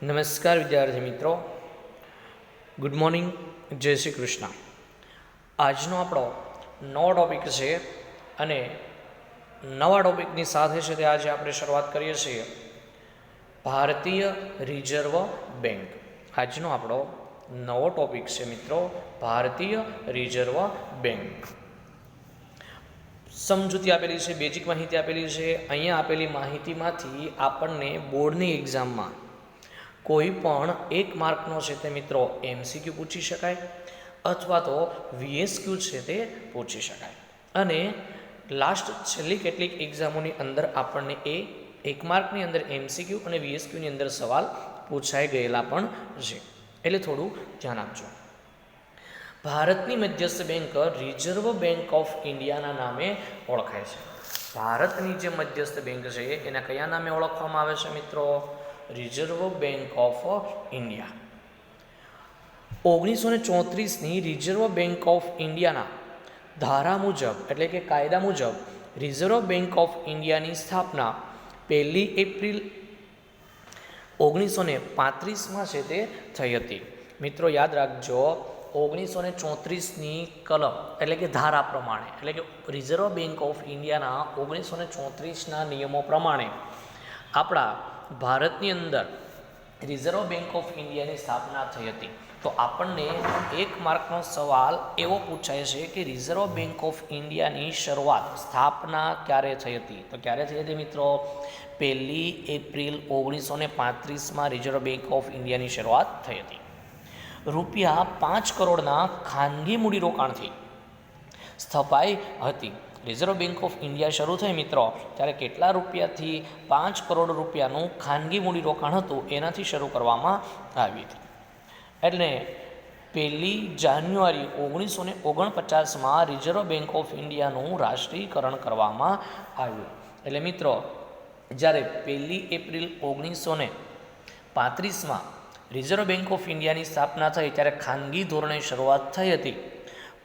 નમસ્કાર વિદ્યાર્થી મિત્રો, ગુડ મોર્નિંગ, જય શ્રી કૃષ્ણ. આજનો આપણો નવો ટોપિક છે અને નવા ટોપિકની સાથે સાથે આજે આપણે શરૂઆત કરીએ છીએ ભારતીય રિઝર્વ બેંક. આજનો આપણો નવો ટોપિક છે મિત્રો, ભારતીય રિઝર્વ બેંક. સમજૂતી આપેલી છે, બેઝિક માહિતી આપેલી છે. અહીંયા આપેલી માહિતીમાંથી આપણને બોર્ડની એક્ઝામમાં કોઈ પણ એક માર્કનો છે તે મિત્રો MCQ પૂછી શકાય અથવા તો VSQ છે તે પૂછી શકાય. અને લાસ્ટ છેલ્લી કેટલીક એક્ઝામોની અંદર આપણને એ એક માર્કની અંદર MCQ અને VSQની અંદર સવાલ પૂછાઈ ગયેલા પણ છે, એટલે થોડું ધ્યાન આપજો. ભારતની મધ્યસ્થ બેંક રિઝર્વ બેંક ઓફ ઇન્ડિયાના નામે ઓળખાય છે. ભારતની જે મધ્યસ્થ બેંક છે એના કયા નામે ઓળખવામાં આવે છે મિત્રો? Reserve Bank of India. 1934ની રિઝર્વ બેંક ઓફ ઇન્ડિયાના ધારા મુજબ એટલે કે કાયદા મુજબ રિઝર્વ બેંક ઓફ ઇન્ડિયાની સ્થાપના 1 એપ્રિલ 1935માં છે તે થઈ હતી. મિત્રો યાદ રાખજો, 1934ની કલમ એટલે કે ધારા પ્રમાણે એટલે કે રિઝર્વ બેંક ઓફ ઇન્ડિયાના 1934ના નિયમો પ્રમાણે આપણા ભારતની અંદર રિઝર્વ બેંક ઓફ ઇન્ડિયાની સ્થાપના થઈ હતી. તો આપણને એક માર્કનો સવાલ એવો પૂછાય છે કે રિઝર્વ બેંક ઓફ ઇન્ડિયાની શરૂઆત સ્થાપના ક્યારે થઈ હતી? તો ક્યારે થઈ હતી મિત્રો? 1 એપ્રિલ 1935માં રિઝર્વ બેંક ઓફ ઇન્ડિયાની શરૂઆત થઈ હતી. ₹5 કરોડના ખાનગી મૂડીરોકાણથી સ્થપાઈ હતી. રિઝર્વ બેંક ઓફ ઇન્ડિયા શરૂ થઈ મિત્રો ત્યારે કેટલા રૂપિયાથી? 5 કરોડ રૂપિયાનું ખાનગી મૂડીરોકાણ હતું, એનાથી શરૂ કરવામાં આવી હતી. એટલે 1 જાન્યુઆરી 1949માં રિઝર્વ બેંક ઓફ ઇન્ડિયાનું રાષ્ટ્રીયકરણ કરવામાં આવ્યું. એટલે મિત્રો જ્યારે 1 એપ્રિલ 1935માં રિઝર્વ બેંક ઓફ ઇન્ડિયાની સ્થાપના થઈ ત્યારે ખાનગી ધોરણે શરૂઆત થઈ હતી,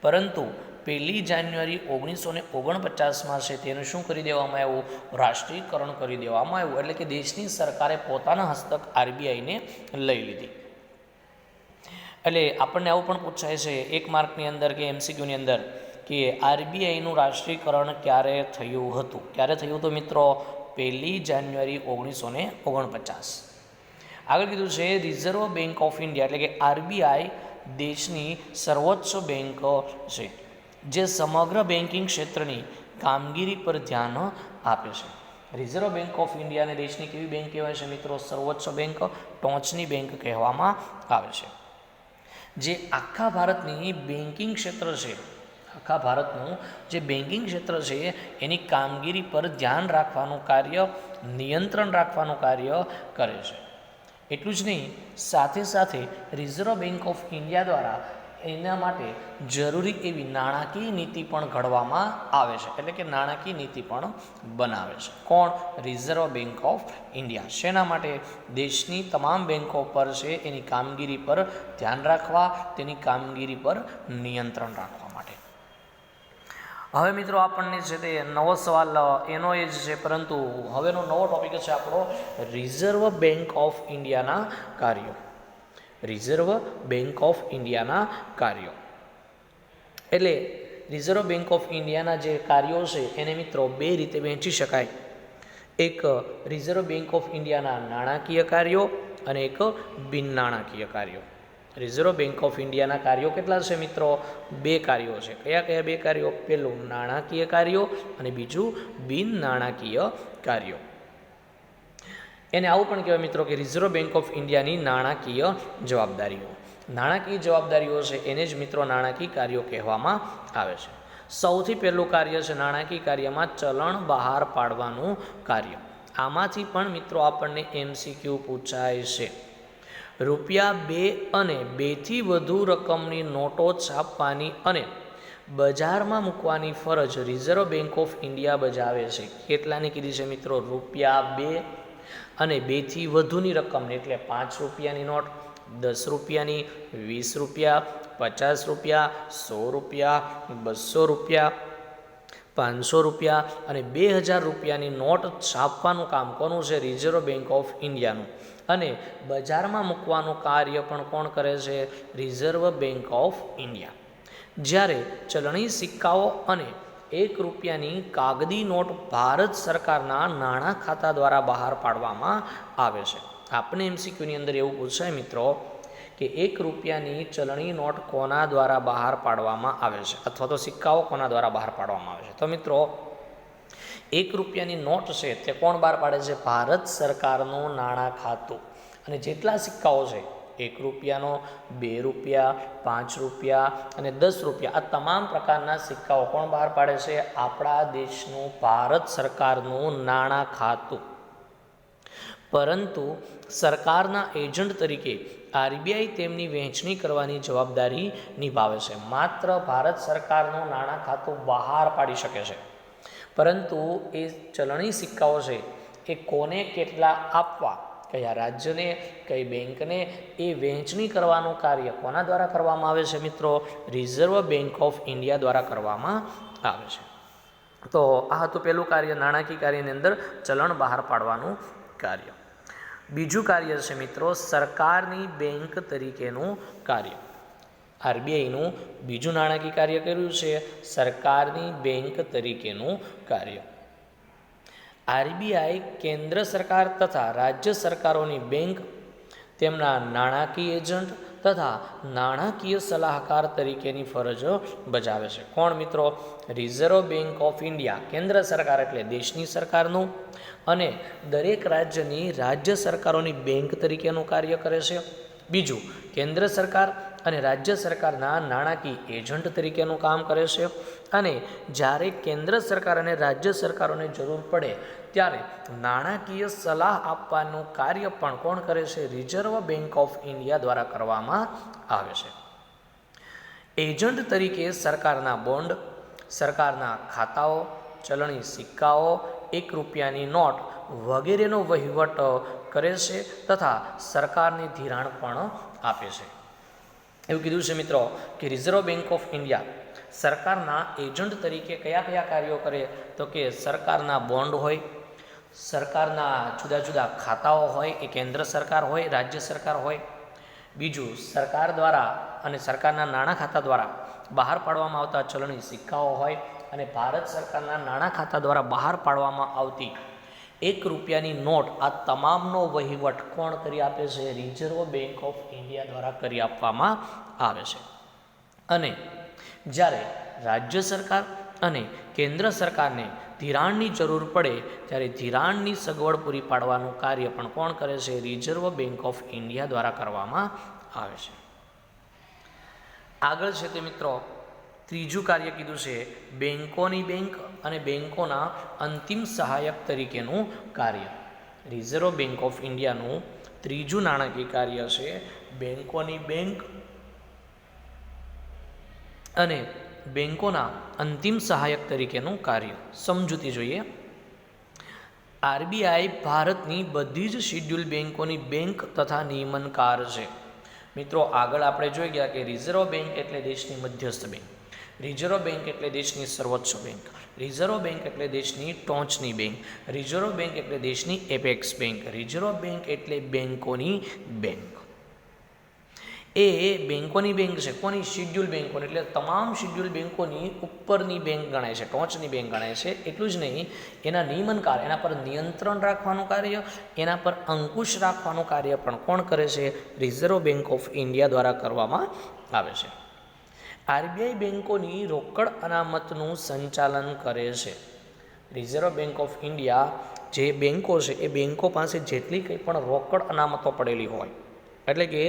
પરંતુ 1 જાન્યુઆરી 1949માં છે તેનું શું કરી દેવામાં આવ્યું? રાષ્ટ્રીયકરણ કરી દેવામાં આવ્યું. એટલે કે દેશની સરકારે પોતાના હસ્તક RBIને લઈ લીધી. એટલે આપણને આવું પણ પૂછાય છે એક માર્કની અંદર કે MCQની અંદર કે RBIનું રાષ્ટ્રીયકરણ ક્યારે થયું હતું? ક્યારે થયું હતું મિત્રો? 1 જાન્યુઆરી 1949. આગળ કીધું છે રિઝર્વ બેંક ઓફ ઇન્ડિયા એટલે કે RBI દેશની સર્વોચ્ચ બેંક છે જે સમગ્ર બેન્કિંગ ક્ષેત્રની કામગીરી પર ધ્યાન આપે છે. રિઝર્વ બેંક ઓફ ઇન્ડિયાને દેશની કેવી બેંક કહેવાય છે મિત્રો? સર્વોચ્ચ બેંક, ટોચની બેંક કહેવામાં આવે છે. જે આખા ભારતની બેન્કિંગ ક્ષેત્ર છે, આખા ભારતનું જે બેન્કિંગ ક્ષેત્ર છે એની કામગીરી પર ધ્યાન રાખવાનું કાર્ય, નિયંત્રણ રાખવાનું કાર્ય કરે છે. એટલું જ નહીં, સાથે સાથે રિઝર્વ બેંક ઓફ ઇન્ડિયા દ્વારા એના માટે જરૂરી એવી નાણાકીય નીતિ પણ ઘડવામાં આવે છે. એટલે કે નાણાકીય નીતિ પણ બનાવે છે. કોણ? Reserve Bank of India. શેના માટે? દેશની તમામ બેંકો પર છે એની કામગીરી પર ધ્યાન રાખવા, તેની કામગીરી પર નિયંત્રણ રાખવા માટે. હવે મિત્રો આપણને છે તે નવો સવાલ એનો એ જ છે, પરંતુ હવેનો નવો ટોપિક છે આપણો રિઝર્વ બેંક ઓફ ઇન્ડિયાના કાર્યો. રિઝર્વ બેંક ઓફ ઇન્ડિયાના કાર્યો એટલે રિઝર્વ બેંક ઓફ ઇન્ડિયાના જે કાર્યો છે એને મિત્રો બે રીતે વહેંચી શકાય. એક રિઝર્વ બેંક ઓફ ઇન્ડિયાના નાણાકીય કાર્યો અને એક બિન નાણાકીય કાર્યો. રિઝર્વ બેંક ઓફ ઇન્ડિયાના કાર્યો કેટલા છે મિત્રો? 2 કાર્યો છે. કયા કયા 2 કાર્યો? પહેલું નાણાકીય કાર્યો અને બીજું બિન નાણાકીય કાર્યો. એને આવું પણ કહેવાય મિત્રો કે રિઝર્વ બેંક ઓફ ઇન્ડિયાની નાણાકીય જવાબદારીઓ. નાણાકીય જવાબદારીઓ છે એને જ મિત્રો નાણાકીય કાર્યો કહેવામાં આવે છે. સૌથી પહેલું કાર્ય છે નાણાકીય કાર્યમાં ચલણ બહાર પાડવાનું કાર્ય. આમાંથી પણ મિત્રો આપણને MCQ પૂછાય છે. ₹2 અને 2થી વધુ રકમની નોટો છાપવાની અને બજારમાં મૂકવાની ફરજ રિઝર્વ બેંક ઓફ ઇન્ડિયા બજાવે છે. કેટલાની કીધી છે મિત્રો? ₹2 અને 2થી વધુની રકમની એટલે 5 રૂપિયાની નોટ, 10 રૂપિયાની, 20 રૂપિયા, 50 રૂપિયા, 100 રૂપિયા, 200 રૂપિયા, ₹500 અને ₹2000ની નોટ છાપવાનું કામ કોનું છે? રિઝર્વ બેંક ઓફ ઇન્ડિયાનું. અને બજારમાં મૂકવાનું કાર્ય પણ કોણ કરે છે? Reserve Bank of India. જ્યારે ચલણી સિક્કાઓ અને ₹1ની કાગદી નોટ ભારત સરકારના નાણાં ખાતા દ્વારા બહાર પાડવામાં આવે છે. આપણે MCQની અંદર એવું પૂછાય મિત્રો કે ₹1ની ચલણી નોટ કોના દ્વારા બહાર પાડવામાં આવે છે, અથવા તો સિક્કાઓ કોના દ્વારા બહાર પાડવામાં આવે છે? તો મિત્રો ₹1ની નોટ છે તે કોણ બહાર પાડે છે? ભારત સરકારનું નાણાં ખાતું. અને જેટલા સિક્કાઓ છે, ₹1, ₹2, ₹5 અને ₹10, આ તમામ પ્રકારના સિક્કાઓ કોણ બહાર પાડે છે? આપણા દેશનું ભારત સરકારનું નાણાં ખાતું. પરંતુ સરકારના એજન્ટ તરીકે RBI તેમની વહેંચણી કરવાની જવાબદારી નિભાવે છે. માત્ર ભારત સરકારનું નાણાં ખાતું બહાર પાડી શકે છે, પરંતુ એ ચલણી સિક્કાઓ છે એ કોને કેટલા આપવા, કયા રાજ્યને, કઈ બેંકને, એ વહેંચણી કરવાનું કાર્ય કોના દ્વારા કરવામાં આવે છે મિત્રો? રિઝર્વ બેંક ઓફ ઇન્ડિયા દ્વારા કરવામાં આવે છે. તો આ હતું પહેલું કાર્ય, નાણાકીય કાર્યની અંદર ચલણ બહાર પાડવાનું કાર્ય. બીજું કાર્ય છે મિત્રો સરકારની બેંક તરીકેનું કાર્ય. RBIનું બીજું નાણાકીય કાર્ય કર્યું છે સરકારની બેંક તરીકેનું કાર્ય. RBI કેન્દ્ર સરકાર તથા રાજ્ય સરકારોની બેંક, તેમના નાણાકીય એજન્ટ તથા નાણાકીય સલાહકાર તરીકેની ફરજ બજાવે છે. કોણ મિત્રો? રિઝર્વ બેંક ઓફ ઇન્ડિયા કેન્દ્ર સરકાર એટલે દેશની સરકારનું, અને દરેક રાજ્યની રાજ્ય સરકારોની બેંક તરીકેનું કાર્ય કરે છે. બીજું, કેન્દ્ર સરકાર અને રાજ્ય સરકારના નાણાકીય એજન્ટ તરીકેનું કામ કરે છે. અને જ્યારે કેન્દ્ર સરકાર અને રાજ્ય સરકારોને જરૂર પડે ત્યારે નાણાકીય સલાહ આપવાનું કાર્ય પણ કોણ કરે છે? રિઝર્વ બેંક ઓફ ઇન્ડિયા દ્વારા કરવામાં આવે છે. એજન્ટ તરીકે સરકારના બોન્ડ, સરકારના ખાતાઓ, ચલણી સિક્કાઓ, ₹1ની નોટ વગેરેનો વહીવટ કરે છે તથા સરકારને ધિરાણ પણ આપે છે. એવું કીધું છે મિત્રો કે રિઝર્વ બેંક ઓફ ઇન્ડિયા સરકારના એજન્ટ તરીકે કયા કયા કાર્યો કરે? તો કે સરકારના બોન્ડ હોય, સરકારના જુદા જુદા ખાતાઓ હોય, એ કેન્દ્ર સરકાર હોય, રાજ્ય સરકાર હોય. બીજું, સરકાર દ્વારા અને સરકારના નાણાં ખાતા દ્વારા બહાર પાડવામાં આવતા ચલણી સિક્કાઓ હોય, અને ભારત સરકારના નાણાં ખાતા દ્વારા બહાર પાડવામાં આવતી ₹1ની નોટ, આ તમામનો વહીવટ કોણ કરી આપે છે? રિઝર્વ બેંક ઓફ ઇન્ડિયા દ્વારા કરી આપવામાં આવે છે. અને જ્યારે રાજ્ય સરકાર અને કેન્દ્ર સરકારને ધિરાણની જરૂર પડે ત્યારે ધિરાણની સગવડ પૂરી પાડવાનું કાર્ય પણ કોણ કરે છે? રિઝર્વ બેંક ઓફ ઇન્ડિયા દ્વારા કરવામાં આવે છે. આગળ છે તે મિત્રો ત્રીજું કાર્ય કીધું છે બેંકોની બેંક અને બેંકોના અંતિમ સહાયક તરીકેનું કાર્ય. રિઝર્વ બેંક ઓફ ઇન્ડિયાનું ત્રીજું નાણાકીય કાર્ય છે બેંકોની બેંક અને બેંકોના અંતિમ સહાયક તરીકેનું કાર્ય. સમજૂતી જોઈએ. RBI ભારતની બધી જ શિડ્યુલ બેંકોની બેંક તથા નિયમનકાર છે. મિત્રો આગળ આપણે જોઈ ગયા કે રિઝર્વ બેંક એટલે દેશની મધ્યસ્થ બેંક, રિઝર્વ બેંક એટલે દેશની સર્વોચ્ચ બેંક, રિઝર્વ બેંક એટલે દેશની ટોચની બેંક, રિઝર્વ બેંક એટલે દેશની એપેક્સ બેંક, રિઝર્વ બેંક એટલે બેંકોની બેંક. એ બેંકોની બેંક છે કોની? શિડ્યુલ બેંકોની, એટલે તમામ શિડ્યુલ બેંકોની ઉપરની બેંક ગણાય છે, ટોચની બેંક ગણાય છે. એટલું જ નહીં, એના નિયમનકાર, એના પર નિયંત્રણ રાખવાનું કાર્ય, એના પર અંકુશ રાખવાનું કાર્ય પણ કોણ કરે છે? રિઝર્વ બેંક ઓફ ઇન્ડિયા દ્વારા કરવામાં આવે છે. RBI બેંકોની રોકડ અનામતનું સંચાલન કરે છે. રિઝર્વ બેંક ઓફ ઇન્ડિયા જે બેંકો છે એ બેંકો પાસે જેટલી કંઈ પણ રોકડ અનામતો પડેલી હોય, એટલે કે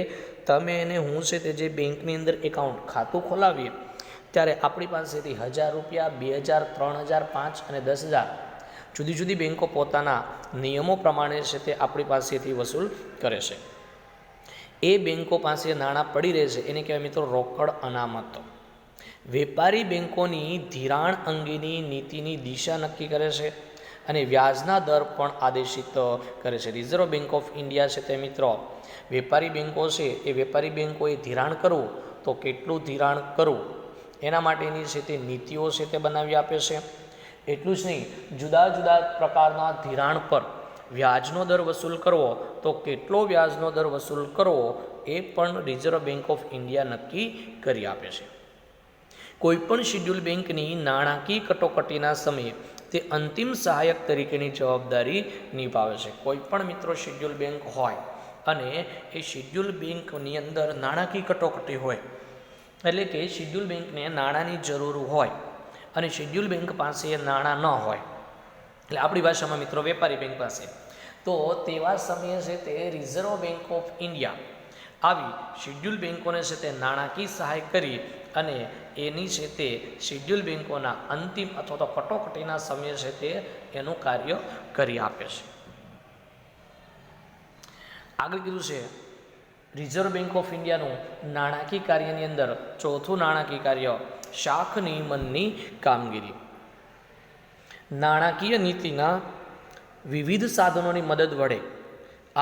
તમે એને હું છે તે જે બેંકની અંદર એકાઉન્ટ ખાતું ખોલાવીએ ત્યારે આપણી પાસેથી ₹1000, ₹2000, ₹3000, ₹5,000 અને ₹10,000 જુદી જુદી બેંકો પોતાના નિયમો પ્રમાણે છે તે આપણી પાસેથી વસૂલ કરે છે. એ બેંકો પાસે નાણાં પડી રહે છે એને કહેવાય મિત્રો રોકડ અનામતો. વેપારી બેંકોની ધિરાણ અંગેની નીતિની દિશા નક્કી કરે છે અને વ્યાજના દર પણ આદેશિત કરે છે. રિઝર્વ બેંક ઓફ ઇન્ડિયા છે તે મિત્રો વેપારી બેંકો છે એ વેપારી બેંકોએ ધિરાણ કરવું તો કેટલું ધિરાણ કરવું એના માટેની છે તે નીતિઓ છે તે બનાવી આપે છે. એટલું જ નહીં, જુદા જુદા પ્રકારના ધિરાણ પર વ્યાજનો દર વસૂલ કરવો તો કેટલો વ્યાજનો દર વસૂલ કરવો એ પણ રિઝર્વ બેંક ઓફ ઇન્ડિયા નક્કી કરી આપે છે. કોઈપણ શિડ્યુલ બેંકની નાણાકીય કટોકટીના સમયે તે અંતિમ સહાયક તરીકેની જવાબદારી નિભાવે છે. કોઈપણ મિત્રો શિડ્યુલ બેંક હોય અને એ શિડ્યુલ બેંકની અંદર નાણાકીય કટોકટી હોય, એટલે કે શિડ્યુલ બેંકને નાણાંની જરૂર હોય અને શિડ્યુલ બેંક પાસે નાણાં ન હોય, એટલે આપણી ભાષામાં મિત્રો વેપારી બેંક પાસે, તો તેવા સમયે છે તે રિઝર્વ બેંક ઓફ ઇન્ડિયા આવી શિડ્યુલ બેંકોને છે તે નાણાકીય સહાય કરી અને એની છે તે શિડ્યુલ બેંકોના અંતિમ અથવા તો કટોકટીના સમયે છે તે એનું કાર્ય કરી આપે છે. આગળ કીધું છે રિઝર્વ બેંક ઓફ ઇન્ડિયાનું નાણાકીય કાર્યની અંદર ચોથું નાણાકીય કાર્ય શાખ નિયમનની કામગીરી. નાણાકીય નીતિના વિવિધ સાધનોની મદદ વડે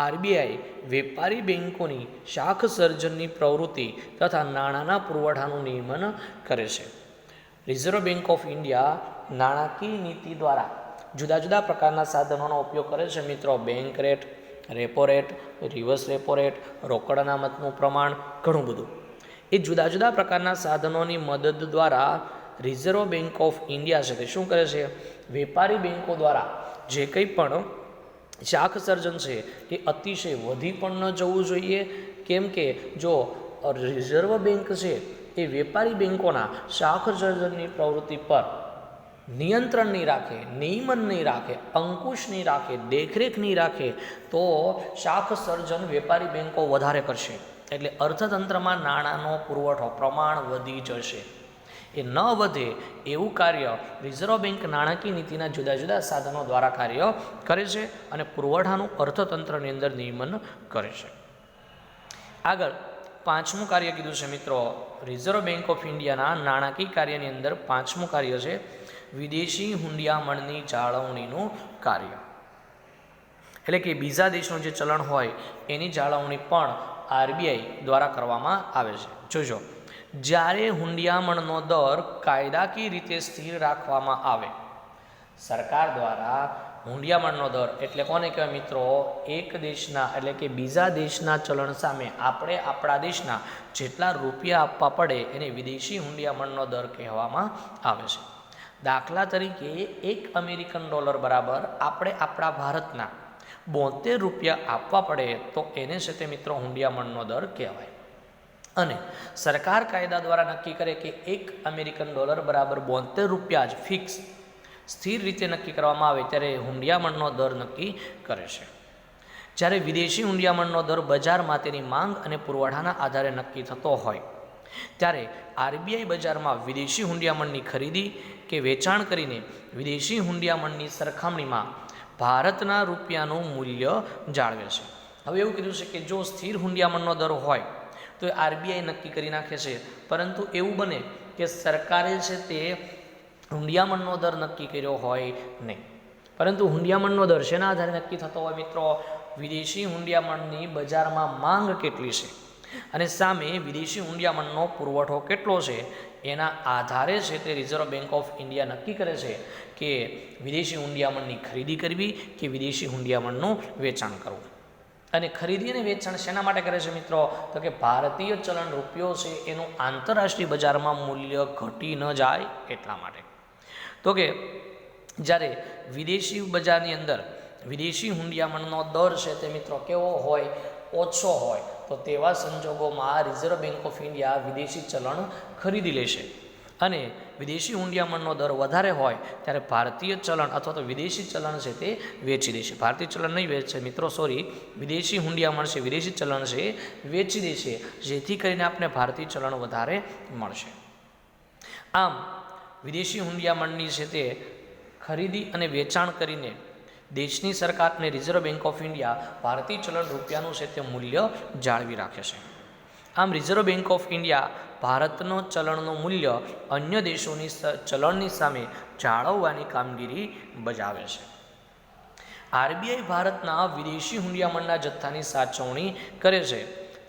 આરબીઆઈ વેપારી બેંકોની શાખ સર્જનની પ્રવૃત્તિ તથા નાણાંના પુરવઠાનું નિયમન કરે છે. રિઝર્વ બેંક ઓફ ઇન્ડિયા નાણાકીય નીતિ દ્વારા જુદા જુદા પ્રકારના સાધનોનો ઉપયોગ કરે છે મિત્રો. Bank rate, repo rate, reverse repo rate, રોકડ અનામતનું પ્રમાણ, ઘણું બધું. એ જુદા જુદા પ્રકારના સાધનોની મદદ દ્વારા રિઝર્વ બેંક ઓફ ઇન્ડિયા છે તે શું કરે છે? વેપારી બેંકો દ્વારા જે કંઈ પણ શાખ સર્જન છે એ અતિશય વધી પણ ન જવું જોઈએ. કેમ કે જો રિઝર્વ બેંક છે એ વેપારી બેંકોના શાખ સર્જનની પ્રવૃત્તિ પર નિયંત્રણ નહીં રાખે, નિયમન નહીં રાખે, અંકુશ નહીં રાખે, દેખરેખ નહીં રાખે, તો શાખ સર્જન વેપારી બેંકો વધારે કરશે. એટલે અર્થતંત્રમાં નાણાંનો પુરવઠો પ્રમાણ વધી જશે. એ ન વધે એવું કાર્ય રિઝર્વ બેંક નાણાકીય નીતિના જુદા જુદા સાધનો દ્વારા કાર્ય કરે છે અને પુરવઠાનું અર્થતંત્રની અંદર નિયમન કરે છે. આગળ પાંચમું કાર્ય કીધું છે મિત્રો, રિઝર્વ બેંક ઓફ ઇન્ડિયાના નાણાકીય કાર્યની અંદર પાંચમું કાર્ય છે વિદેશી હુંડિયામણની જાળવણીનું કાર્ય. એટલે કે બીજા દેશનું જે ચલણ હોય એની જાળવણી પણ આરબીઆઈ દ્વારા કરવામાં આવે છે. જોજો, જ્યારે હુંડિયામણનો દર કાયદાકીય રીતે સ્થિર રાખવામાં આવે, સરકાર દ્વારા હુંડિયામણનો દર એટલે કોને કહેવાય મિત્રો? એક દેશના એટલે કે બીજા દેશના ચલણ સામે આપણે આપણા દેશના જેટલા રૂપિયા આપવા પડે એને વિદેશી હુંડિયામણનો દર કહેવામાં આવે છે. દાખલા તરીકે $1 બરાબર આપણે આપણા ભારતના 72 રૂપિયા આપવા પડે તો એને છે તે મિત્રો હુંડિયામણનો દર કહેવાય. અને સરકાર કાયદા દ્વારા નક્કી કરે કે $1 બરાબર 72 રૂપિયા જ ફિક્સ સ્થિર રીતે નક્કી કરવામાં આવે ત્યારે હુંડિયામણનો દર નક્કી કરે છે. જ્યારે વિદેશી હુંડિયામણનો દર બજારમાં તેની માંગ અને પુરવઠાના આધારે નક્કી થતો હોય ત્યારે આરબીઆઈ બજારમાં વિદેશી હુંડિયામણની ખરીદી કે વેચાણ કરીને વિદેશી હુંડિયામણની સરખામણીમાં ભારતના રૂપિયાનું મૂલ્ય જાળવે છે. હવે એવું કીધું છે કે જો સ્થિર હુંડિયામણનો દર હોય તો એ આરબીઆઈ નક્કી કરી નાખે છે, પરંતુ એવું બને કે સરકારે છે તે હુંડિયામણનો દર નક્કી કર્યો હોય નહીં, પરંતુ હુંડિયામણનો દર શેના આધારે નક્કી થતો હોય મિત્રો? વિદેશી હુંડિયામણની બજારમાં માંગ કેટલી છે અને સામે વિદેશી હુંડિયામણનો પુરવઠો કેટલો છે એના આધારે છે તે રિઝર્વ બેંક ઓફ ઇન્ડિયા નક્કી કરે છે કે વિદેશી હુંડિયામણની ખરીદી કરવી કે વિદેશી હુંડિયામણનું વેચાણ કરવું. અને ખરીદી અને વેચાણ શેના માટે કરે છે મિત્રો? તો કે ભારતીય ચલણ રૂપિયો છે એનું આંતરરાષ્ટ્રીય બજારમાં મૂલ્ય ઘટી ન જાય એટલા માટે. તો કે જ્યારે વિદેશી બજારની અંદર વિદેશી હુંડિયામણનો દર છે તે મિત્રો કેવો હોય? ઓછો હોય. તો તેવા સંજોગોમાં રિઝર્વ બેંક ઓફ ઇન્ડિયા વિદેશી ચલણ ખરીદી લેશે અને વિદેશી હુંડિયામણનો દર વધારે હોય ત્યારે ભારતીય ચલણ અથવા તો વિદેશી ચલણ છે તે વેચી દેશે. ભારતીય ચલણ નહીં વેચે મિત્રો, સોરી, વિદેશી હુંડિયામણ છે, વિદેશી ચલણ છે વેચી દેશે, જેથી કરીને આપણે ભારતીય ચલણ વધારે મળશે. આમ વિદેશી હુંડિયામણની છે તે ખરીદી અને વેચાણ કરીને દેશની સરકાર અને રિઝર્વ બેંક ઓફ ઇન્ડિયા ભારતીય ચલણ રૂપિયાનું છે તે મૂલ્ય જાળવી રાખે છે. આમ રિઝર્વ બેંક ઓફ ઇન્ડિયા ભારતનો ચલણનું મૂલ્ય અન્ય દેશોની ચલણની સામે જાળવવાની કામગીરી બજાવે છે. આરબીઆઈ ભારતના વિદેશી હુંડિયામણના જથ્થાની સાચવણી કરે છે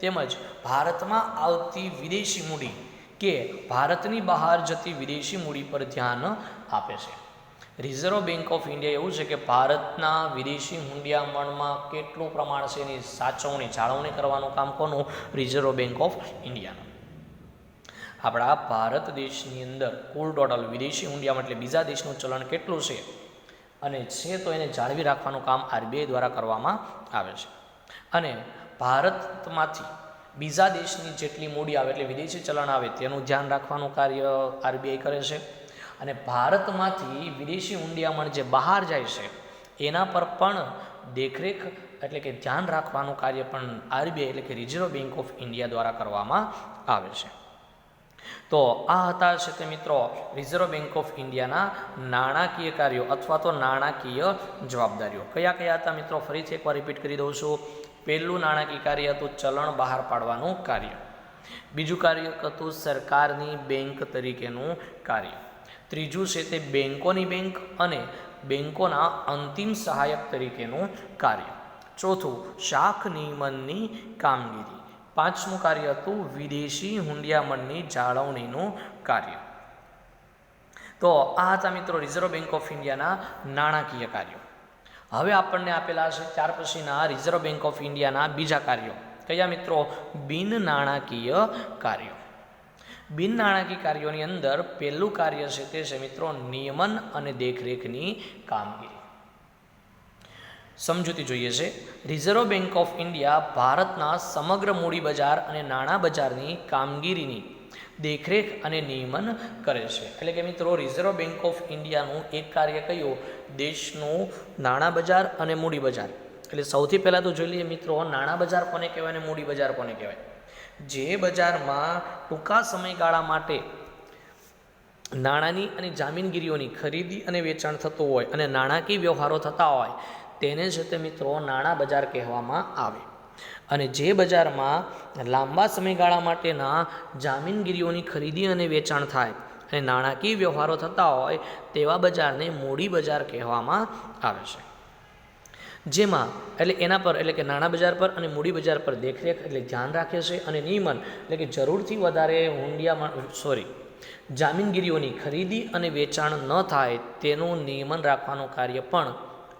તેમજ ભારતમાં આવતી વિદેશી મૂડી કે ભારતની બહાર જતી વિદેશી મૂડી પર ધ્યાન આપે છે. રિઝર્વ બેંક ઓફ ઇન્ડિયા એવું છે કે ભારતના વિદેશી હુંડિયામણમાં કેટલું પ્રમાણ છે એની સાચવણી જાળવણી કરવાનું કામ કોનું? રિઝર્વ બેંક ઓફ ઇન્ડિયાનું. આપણા ભારત દેશની અંદર કુલ ટોટલ વિદેશી હુંડિયામણ એટલે બીજા દેશનું ચલણ કેટલું છે અને છે તો એને જાળવી રાખવાનું કામ આરબીઆઈ દ્વારા કરવામાં આવે છે. અને ભારતમાંથી બીજા દેશની જેટલી મૂડી આવે એટલે વિદેશી ચલણ આવે તેનું ધ્યાન રાખવાનું કાર્ય આરબીઆઈ કરે છે. અને ભારતમાંથી વિદેશી હુંડિયામણ જે બહાર જાય છે એના પર પણ દેખરેખ એટલે કે ધ્યાન રાખવાનું કાર્ય પણ આરબીઆઈ એટલે કે રિઝર્વ બેંક ઓફ ઇન્ડિયા દ્વારા કરવામાં આવે છે. તો આ હતા છે તે મિત્રો રિઝર્વ બેંક ઓફ ઇન્ડિયાના નાણાકીય કાર્યો અથવા તો નાણાકીય જવાબદારીઓ. કયા કયા હતા મિત્રો? ફરીથી એકવાર રિપીટ કરી દઉં છું. પહેલું નાણાકીય કાર્ય હતું ચલણ બહાર પાડવાનું કાર્ય. બીજું કાર્ય હતું સરકારની બેંક તરીકેનું કાર્ય. ત્રીજું છે તે બેંકોની બેંક અને બેંકોના અંતિમ સહાયક તરીકેનું કાર્ય. ચોથું શાખ નિયમનની કામગીરી. પાંચમું કાર્ય હતું વિદેશી હુંડિયામણની જાળવણીનું કાર્ય. તો આ હતા મિત્રો રિઝર્વ બેંક ઓફ ઇન્ડિયાના નાણાકીય કાર્યો. હવે આપણને આપેલા છે ત્યાર પછીના રિઝર્વ બેંક ઓફ ઇન્ડિયાના બીજા કાર્યો. કયા મિત્રો? બિન નાણાકીય કાર્યો. બિન નાણાકીય કાર્યોની અંદર પહેલું કાર્ય છે તે છે મિત્રો નિયમન અને દેખરેખની કામગીરી. સમજૂતી જોઈએ છે. રિઝર્વ બેંક ઓફ ઇન્ડિયા ભારતના સમગ્ર મૂડી બજાર અને નાણાં બજારની કામગીરીની દેખરેખ અને નિયમન કરે છે. એટલે કે મિત્રો રિઝર્વ બેંક ઓફ ઇન્ડિયાનું એક કાર્ય કયું? દેશનું નાણાં બજાર અને મૂડી બજાર. એટલે સૌથી પહેલાં તો જોઈ લઈએ મિત્રો નાણાં બજાર કોને કહેવાય અને મૂડી બજાર કોને કહેવાય. જે બજારમાં ટૂંકા સમયગાળા માટે નાણાંની અને જામીનગીરીઓની ખરીદી અને વેચાણ થતું હોય અને નાણાકીય વ્યવહારો થતા હોય તેને જ તે મિત્રો નાણાં બજાર કહેવામાં આવે. અને જે બજારમાં લાંબા સમયગાળા માટેના જામીનગીરીઓની ખરીદી અને વેચાણ થાય અને નાણાકીય વ્યવહારો થતા હોય તેવા બજારને મૂડી બજાર કહેવામાં આવે છે. જેમાં એટલે એના પર એટલે કે નાણાં બજાર પર અને મૂડી બજાર પર દેખરેખ એટલે ધ્યાન રાખે છે અને નિયમન એટલે કે જરૂરથી વધારે જામીનગીરીઓની ખરીદી અને વેચાણ ન થાય તેનું નિયમન રાખવાનું કાર્ય પણ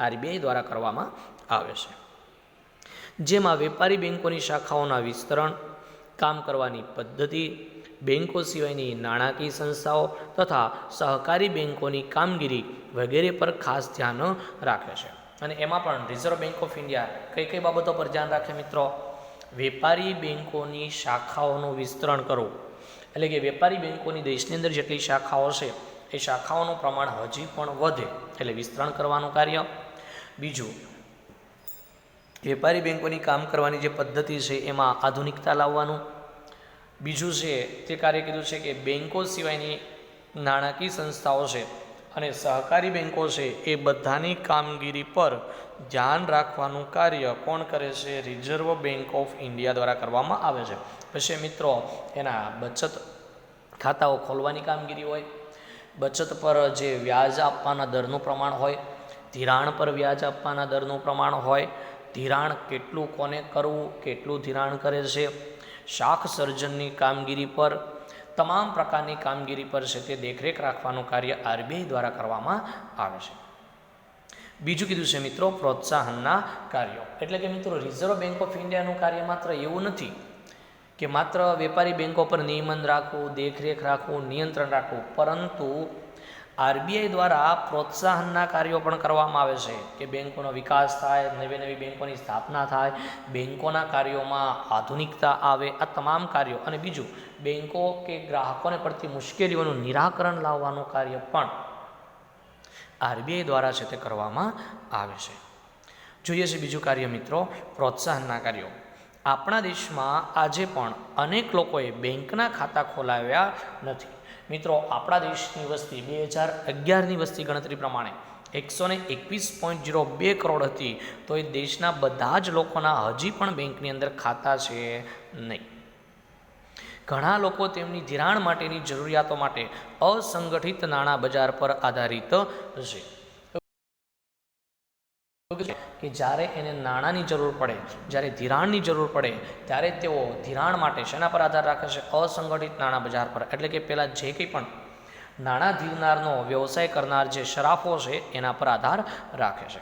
આરબીઆઈ દ્વારા કરવામાં આવે છે. જેમાં વેપારી બેંકોની શાખાઓના વિસ્તરણ, કામ કરવાની પદ્ધતિ, બેંકો સિવાયની નાણાકીય સંસ્થાઓ તથા સહકારી બેંકોની કામગીરી વગેરે પર ખાસ ધ્યાન રાખે છે. અને એમાં પણ રિઝર્વ બેંક ઓફ ઇન્ડિયા કઈ કઈ બાબતો પર ધ્યાન રાખે મિત્રો? વેપારી બેંકોની શાખાઓનું વિસ્તરણ કરવું. એટલે કે વેપારી બેંકોની દેશની અંદર જેટલી શાખાઓ છે એ શાખાઓનું પ્રમાણ હજી પણ વધે એટલે વિસ્તરણ કરવાનું કાર્ય. બીજું વેપારી બેંકોની કામ કરવાની જે પદ્ધતિ છે એમાં આધુનિકતા લાવવાનું. બીજું છે તે કાર્ય કીધું છે કે બેંકો સિવાયની નાણાકીય સંસ્થાઓ છે અને સહકારી બેંકો છે એ બધાની કામગીરી પર ધ્યાન રાખવાનું કાર્ય કોણ કરે છે? રિઝર્વ બેંક ઓફ ઇન્ડિયા દ્વારા કરવામાં આવે છે. પછી મિત્રો એના બચત ખાતાઓ ખોલવાની કામગીરી હોય, બચત પર જે વ્યાજ આપવાના દરનું પ્રમાણ હોય, ધિરાણ પર વ્યાજ આપવાના દરનું પ્રમાણ હોય, ધિરાણ કેટલું કોને કરવું, કેટલું ધિરાણ કરે છે, શાખ સર્જનની કામગીરી પર તમામ પ્રકારની કામગીરી પર છે તે દેખરેખ રાખવાનું કાર્ય આરબીઆઈ દ્વારા કરવામાં આવે છે. બીજું કીધું છે મિત્રો પ્રોત્સાહનના કાર્યો. એટલે કે મિત્રો રિઝર્વ બેંક ઓફ ઇન્ડિયાનું કાર્ય માત્ર એવું નથી કે માત્ર વેપારી બેંકો પર નિયમન રાખવું, દેખરેખ રાખવું, નિયંત્રણ રાખવું, પરંતુ આરબીઆઈ દ્વારા પ્રોત્સાહનના કાર્યો પણ કરવામાં આવે છે કે બેંકોનો વિકાસ થાય, નવી નવી બેંકોની સ્થાપના થાય, બેંકોના કાર્યોમાં આધુનિકતા આવે, આ તમામ કાર્યો. અને બીજું બેંકો કે ગ્રાહકોને પડતી મુશ્કેલીઓનું નિરાકરણ લાવવાનું કાર્ય પણ આરબીઆઈ દ્વારા છે તે કરવામાં આવે છે. જોઈએ છે બીજું કાર્ય મિત્રો પ્રોત્સાહનના કાર્યો. આપણા દેશમાં આજે પણ અનેક લોકોએ બેંકના ખાતા ખોલાવ્યા નથી. મિત્રો આપણા દેશની વસ્તી 2011ની વસ્તી ગણતરી પ્રમાણે 121.02 કરોડ હતી, તો એ દેશના બધા જ લોકોના હજી પણ બેંકની અંદર ખાતા છે નહીં. ઘણા લોકો તેમની ધિરાણ માટેની જરૂરિયાતો માટે અસંગઠિત નાણાં બજાર પર આધારિત છે કે જ્યારે એને નાણાંની જરૂર પડે, જ્યારે ધિરાણની જરૂર પડે ત્યારે તેઓ ધિરાણ માટે શેના પર આધાર રાખે છે? અસંગઠિત નાણાં બજાર પર. એટલે કે પહેલાં જે કંઈ પણ નાણાં ધીરનારનો વ્યવસાય કરનાર જે શરાફો છે એના પર આધાર રાખે છે.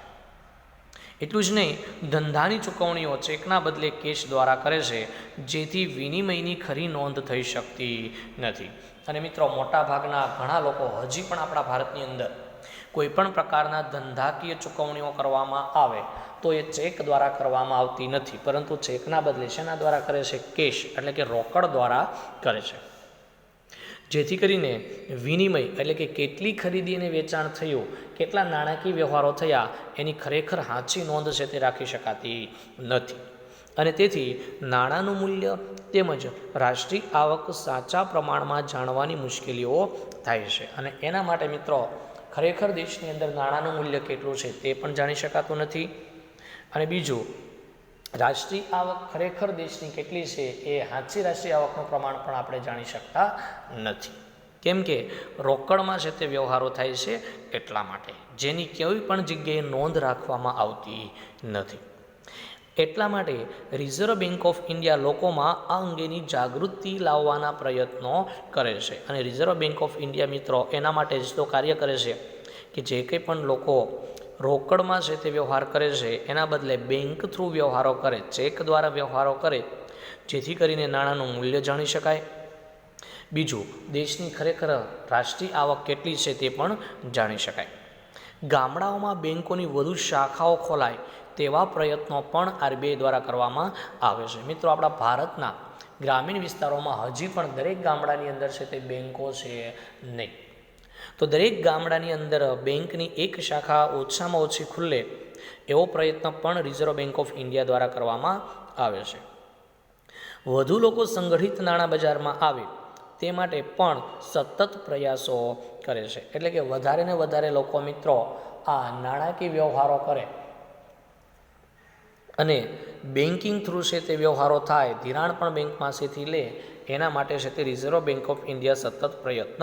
એટલું જ નહીં, ધંધાની ચૂકવણીઓ ચેકના બદલે કેશ દ્વારા કરે છે, જેથી વિનિમયની ખરી નોંધ થઈ શકતી નથી. અને મિત્રો, મોટાભાગના ઘણા લોકો હજી પણ આપણા ભારતની અંદર કોઈપણ પ્રકારના ધંધાકીય ચૂકવણીઓ કરવામાં આવે તો એ ચેક દ્વારા કરવામાં આવતી નથી, પરંતુ ચેકના બદલે શેના દ્વારા કરે છે? કેશ એટલે કે રોકડ દ્વારા કરે છે. જેથી કરીને વિનિમય એટલે કે કેટલી ખરીદી અને વેચાણ થયું, કેટલા નાણાકીય વ્યવહારો થયા એની ખરેખર સાચી નોંધ છે તે રાખી શકાતી નથી. અને તેથી નાણાંનું મૂલ્ય તેમજ રાષ્ટ્રીય આવક સાચા પ્રમાણમાં જાણવાની મુશ્કેલીઓ થાય છે. અને એના માટે મિત્રો, ખરેખર દેશની અંદર નાણાંનું મૂલ્ય કેટલું છે તે પણ જાણી શકાતું નથી. અને બીજું, રાષ્ટ્રીય આવક ખરેખર દેશની કેટલી છે એ સાચી રાષ્ટ્રીય આવકનું પ્રમાણ પણ આપણે જાણી શકતા નથી. કેમ કે રોકડમાં છે તે વ્યવહારો થાય છે એટલા માટે, જેની કોઈ પણ જગ્યાએ નોંધ રાખવામાં આવતી નથી. એટલા માટે રિઝર્વ બેન્ક ઓફ ઇન્ડિયા લોકોમાં આ અંગેની જાગૃતિ લાવવાના પ્રયત્નો કરે છે. અને રિઝર્વ બેન્ક ઓફ ઇન્ડિયા મિત્રો એના માટે જ તો કાર્ય કરે છે કે જે કંઈ પણ લોકો રોકડમાં છે તે વ્યવહાર કરે છે એના બદલે બેંક થ્રુ વ્યવહારો કરે, ચેક દ્વારા વ્યવહારો કરે, જેથી કરીને નાણાંનું મૂલ્ય જાણી શકાય. બીજું, દેશની ખરેખર રાષ્ટ્રીય આવક કેટલી છે તે પણ જાણી શકાય. ગામડાઓમાં બેન્કોની વધુ શાખાઓ ખોલાય તેવા પ્રયત્નો પણ RBI દ્વારા કરવામાં આવે છે. મિત્રો, આપણા ભારતના ગ્રામીણ વિસ્તારોમાં હજી પણ દરેક ગામડાની અંદર છે તે બેન્કો છે નહીં. તો દરેક ગામડાની અંદર બેંકની એક શાખા ઓછામાં ઓછી ખુલ્લે એવો પ્રયત્ન પણ રિઝર્વ બેન્ક ઓફ ઇન્ડિયા દ્વારા કરવામાં આવે છે. વધુ લોકો સંગઠિત નાણાં બજારમાં આવે તે માટે પણ સતત પ્રયાસો કરે છે. એટલે કે વધારે ને વધારે લોકો મિત્રો આ નાણાકીય વ્યવહારો કરે અને બેન્કિંગ થ્રુ છે તે વ્યવહારો થાય, ધિરાણ પણ બેંક પાસેથી લે, એના માટે છે તે રિઝર્વ બેન્ક ઓફ ઇન્ડિયા સતત પ્રયત્ન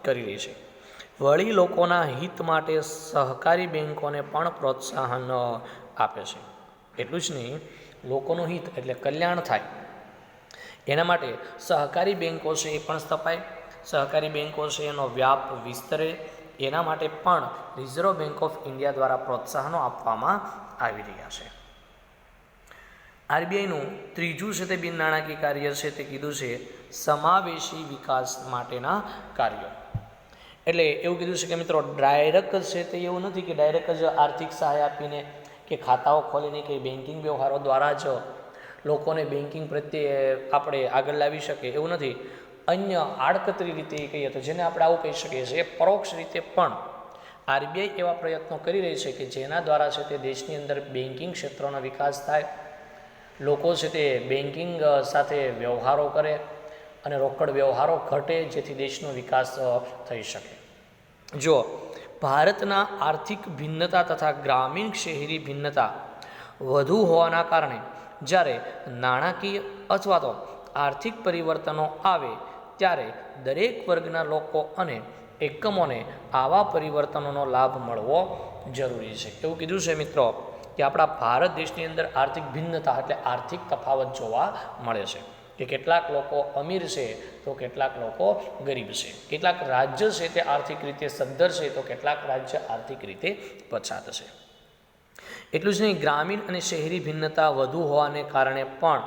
કરી રહી છે. વળી લોકોના હિત માટે સહકારી બેન્કોને પણ પ્રોત્સાહન આપે છે. એટલું જ નહીં, લોકોનું હિત એટલે કલ્યાણ થાય એના માટે સહકારી બેન્કો છે એ પણ સ્થપાય, સહકારી બેન્કો છે એનો વ્યાપ વિસ્તરે, એના માટે પણ રિઝર્વ બેન્ક ઓફ ઇન્ડિયા દ્વારા પ્રોત્સાહનો આપવામાં આવી રહ્યા છે. RBIનું ત્રીજું છે તે બિન નાણાકીય કાર્ય છે તે કીધું છે સમાવેશી વિકાસ માટેના કાર્યો. એટલે એવું કીધું છે કે મિત્રો, ડાયરેક્ટ છે તે એવું નથી કે ડાયરેક્ટ જ આર્થિક સહાય આપીને કે ખાતાઓ ખોલીને કે બેન્કિંગ વ્યવહારો દ્વારા જ લોકોને બેન્કિંગ પ્રત્યે આપણે આગળ લાવી શકીએ એવું નથી. અન્ય આડકતરી રીતે કહીએ તો જેને આપણે આવું કહી શકીએ છીએ, પરોક્ષ રીતે પણ RBI એવા પ્રયત્નો કરી રહી છે કે જેના દ્વારા છે તે દેશની અંદર બેન્કિંગ ક્ષેત્રનો વિકાસ થાય, લોકો છે તે બેન્કિંગ સાથે વ્યવહારો કરે અને રોકડ વ્યવહારો ઘટે, જેથી દેશનો વિકાસ થઈ શકે. જો ભારતના આર્થિક ભિન્નતા તથા ગ્રામીણ શહેરી ભિન્નતા વધુ હોવાના કારણે જ્યારે નાણાકીય અથવા તો આર્થિક પરિવર્તનો આવે ત્યારે દરેક વર્ગના લોકો અને એકમોને આવા પરિવર્તનોનો લાભ મળવો જરૂરી છે. એવું કીધું છે મિત્રો કે આપણા ભારત દેશની અંદર આર્થિક ભિન્નતા એટલે આર્થિક તફાવત જોવા મળે છે કે કેટલાક લોકો અમીર છે તો કેટલાક લોકો ગરીબ છે, કેટલાક રાજ્ય છે તે આર્થિક રીતે સદ્ધર છે તો કેટલાક રાજ્ય આર્થિક રીતે પછાત છે. એટલું જ નહીં, ગ્રામીણ અને શહેરી ભિન્નતા વધુ હોવાને કારણે પણ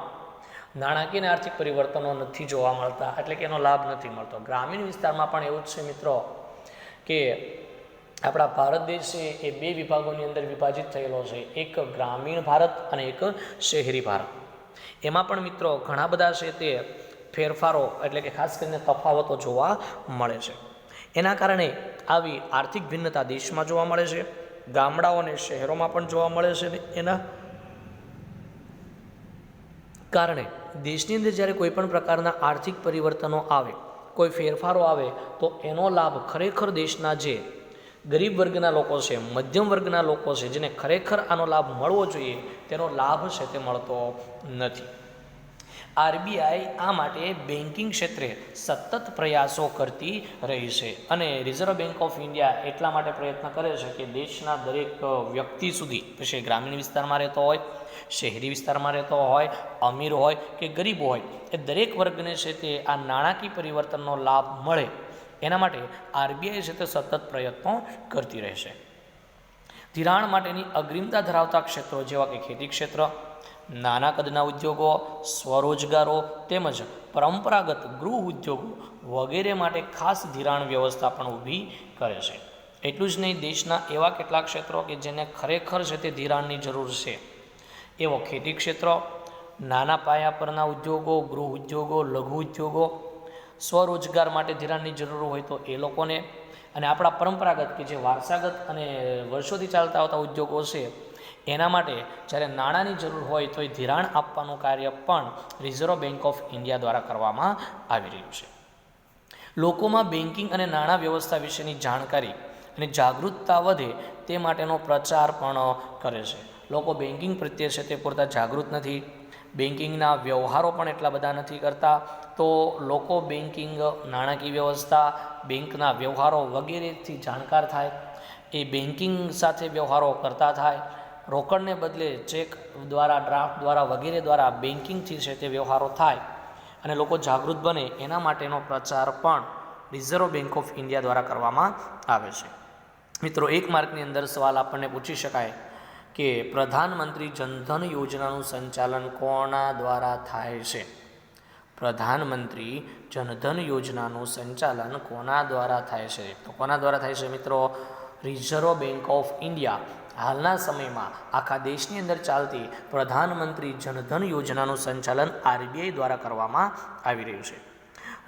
નાણાકીય અને આર્થિક પરિવર્તનો નથી જોવા મળતા, એટલે કે એનો લાભ નથી મળતો. ગ્રામીણ વિસ્તારમાં પણ એવું જ છે મિત્રો કે આપણા ભારત દેશ છે એ બે વિભાગોની અંદર વિભાજિત થયેલો છે, એક ગ્રામીણ ભારત અને એક શહેરી ભારત. એમાં પણ મિત્રો ઘણા બધા છે તે ફેરફારો એટલે કે ખાસ કરીને તફાવતો જોવા મળે છે. એના કારણે આવી આર્થિક ભિન્નતા દેશમાં જોવા મળે છે, ગામડાઓ અને શહેરોમાં પણ જોવા મળે છે. એના કારણે દેશની અંદર જ્યારે કોઈ પણ પ્રકારના આર્થિક પરિવર્તનો આવે, કોઈ ફેરફારો આવે તો એનો લાભ ખરેખર દેશના જે ગરીબ વર્ગના લોકો છે, મધ્યમ વર્ગના લોકો છે, જેને ખરેખર આનો લાભ મળવો જોઈએ તેનો લાભ છે તે મળતો નથી. RBI આ માટે બેન્કિંગ ક્ષેત્રે સતત પ્રયાસો કરતી રહી છે અને રિઝર્વ બેન્ક ઓફ ઇન્ડિયા એટલા માટે પ્રયત્ન કરે છે કે દેશના દરેક વ્યક્તિ સુધી, પછી ગ્રામીણ વિસ્તારમાં રહેતો હોય, શહેરી વિસ્તારમાં રહેતો હોય, અમીર હોય કે ગરીબ હોય, એ દરેક વર્ગને છે તે આ નાણાકીય પરિવર્તનનો લાભ મળે એના માટે આરબીઆઈ છે તે સતત પ્રયત્નો કરતી રહેશે. ધિરાણ માટેની અગ્રિમતા ધરાવતા ક્ષેત્રો જેવા કે ખેતી ક્ષેત્ર, નાના કદના ઉદ્યોગો, સ્વરોજગારો તેમજ પરંપરાગત ગૃહ ઉદ્યોગો વગેરે માટે ખાસ ધિરાણ વ્યવસ્થા પણ ઊભી કરે છે. એટલું જ નહીં, દેશના એવા કેટલાક ક્ષેત્રો કે જેને ખરેખર છે તે ધિરાણની જરૂર છે, એવો ખેતી ક્ષેત્ર, નાના પાયા પરના ઉદ્યોગો, ગૃહ ઉદ્યોગો, લઘુ ઉદ્યોગો, સ્વરોજગાર માટે ધિરાણની જરૂર હોય તો એ લોકોને, અને આપણા પરંપરાગત કે જે વારસાગત અને વર્ષોથી ચાલતા આવતા ઉદ્યોગો છે એના માટે જ્યારે નાણાંની જરૂર હોય તો એ ધિરાણ આપવાનું કાર્ય પણ રિઝર્વ બેન્ક ઓફ ઇન્ડિયા દ્વારા કરવામાં આવી રહ્યું છે. લોકોમાં બેન્કિંગ અને નાણાં વ્યવસ્થા વિશેની જાણકારી અને જાગૃતતા વધે તે માટેનો પ્રચાર પણ કરે છે. લોકો બેન્કિંગ પ્રત્યે છે તે પૂરતા જાગૃત નથી, બેન્કિંગના વ્યવહારો પણ એટલા બધા નથી કરતા, તો લોકો બેન્કિંગ, નાણાકીય વ્યવસ્થા, બેંકના વ્યવહારો વગેરેથી જાણકાર થાય, એ બેન્કિંગ સાથે વ્યવહારો કરતા થાય, રોકડને બદલે ચેક દ્વારા, ડ્રાફ્ટ દ્વારા વગેરે દ્વારા બેન્કિંગથી છે તે વ્યવહારો થાય અને લોકો જાગૃત બને, એના માટેનો પ્રચાર પણ રિઝર્વ બેન્ક ઓફ ઇન્ડિયા દ્વારા કરવામાં આવે છે. મિત્રો, 1 માર્કની અંદર સવાલ આપણને પૂછી શકાય કે પ્રધાનમંત્રી જનધન યોજનાનું સંચાલન કોના દ્વારા થાય છે? પ્રધાનમંત્રી જનધન યોજનાનું સંચાલન કોના દ્વારા થાય છે? તો કોના દ્વારા થાય છે મિત્રો? રિઝર્વ બેન્ક ઓફ ઇન્ડિયા હાલના સમયમાં આખા દેશની અંદર ચાલતી પ્રધાનમંત્રી જનધન યોજનાનું સંચાલન આરબીઆઈ દ્વારા કરવામાં આવી રહ્યું છે.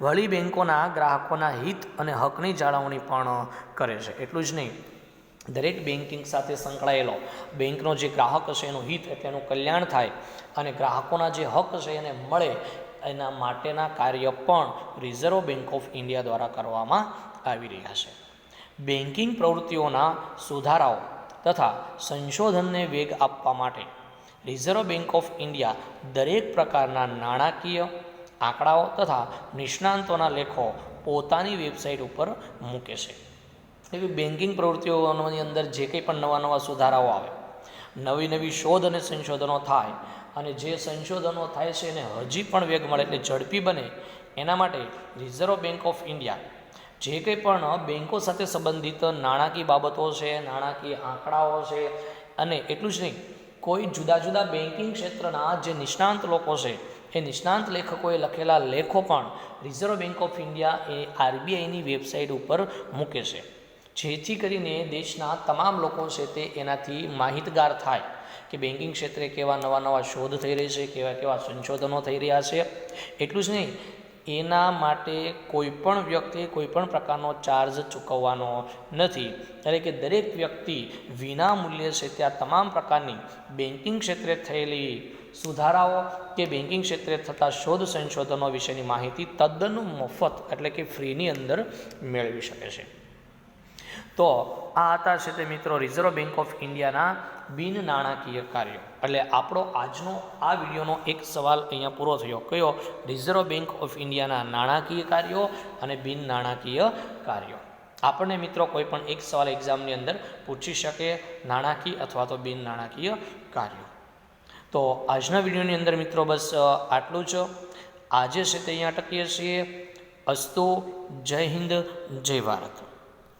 વળી બેન્કોના ગ્રાહકોના હિત અને હકની જાળવણી પણ કરે છે. એટલું જ નહીં, દરેક બેન્કિંગ સાથે સંકળાયેલો બેંકનો જે ગ્રાહક હશે એનું હિત એટલે એનું કલ્યાણ થાય અને ગ્રાહકોના જે હક છે એને મળે, એના માટેના કાર્ય પણ રિઝર્વ બેન્ક ઓફ ઇન્ડિયા દ્વારા કરવામાં આવી રહ્યા છે. બેન્કિંગ પ્રવૃત્તિઓના સુધારાઓ તથા સંશોધનને વેગ આપવા માટે રિઝર્વ બેન્ક ઓફ ઇન્ડિયા દરેક પ્રકારના નાણાકીય આંકડાઓ તથા નિષ્ણાંતોના લેખો પોતાની વેબસાઇટ ઉપર મૂકે છે. એવી બેન્કિંગ પ્રવૃત્તિઓની અંદર જે કંઈ પણ નવા સુધારાઓ આવે, નવી નવી શોધ અને સંશોધનો થાય અને જે સંશોધનો થાય છે એને હજી પણ વેગ મળે એટલે ઝડપી બને, એના માટે રિઝર્વ બેન્ક ઓફ ઇન્ડિયા જે કંઈ પણ બેન્કો સાથે સંબંધિત નાણાકીય બાબતો છે, નાણાકીય આંકડાઓ છે, અને એટલું જ નહીં, કોઈ જુદા જુદા બેન્કિંગ ક્ષેત્રના જે નિષ્ણાંત લોકો છે એ નિષ્ણાંત લેખકોએ લખેલા લેખો પણ રિઝર્વ બેન્ક ઓફ ઇન્ડિયા એ આરબીઆઈની વેબસાઇટ ઉપર મૂકે છે, જેથી કરીને દેશના તમામ લોકો છે તે એનાથી માહિતગાર થાય કે બેન્કિંગ ક્ષેત્રે કેવા નવા શોધ થઈ રહી છે, કેવા સંશોધનો થઈ રહ્યા છે. એટલું જ નહીં, એના માટે કોઈપણ વ્યક્તિ કોઈપણ પ્રકારનો ચાર્જ ચૂકવવાનો નથી. એટલે કે દરેક વ્યક્તિ વિના મૂલ્યે છે ત્યાં તમામ પ્રકારની બેન્કિંગ ક્ષેત્રે થયેલી સુધારાઓ કે બેન્કિંગ ક્ષેત્રે થતા શોધ સંશોધનો વિશેની માહિતી તદ્દન મફત એટલે કે ફ્રીની અંદર મેળવી શકે છે. તો આ હતા છે તે મિત્રો રિઝર્વ બેન્ક ઓફ ઇન્ડિયાના બિન નાણાકીય કાર્યો. એટલે આપણો આજનો આ વિડીયોનો એક સવાલ અહીંયા પૂરો થયો. કયો? રિઝર્વ બેન્ક ઓફ ઇન્ડિયાના નાણાકીય કાર્યો અને બિન નાણાકીય કાર્યો. આપણને મિત્રો કોઈ પણ એક સવાલ એક્ઝામની અંદર પૂછી શકે, નાણાકીય અથવા તો બિન નાણાકીય કાર્યો. તો આજના વિડીયોની અંદર મિત્રો બસ આટલું જ. આજે છે તે અહીંયા અટકીએ છીએ. અસ્તુ. જય હિન્દ, જય ભારત.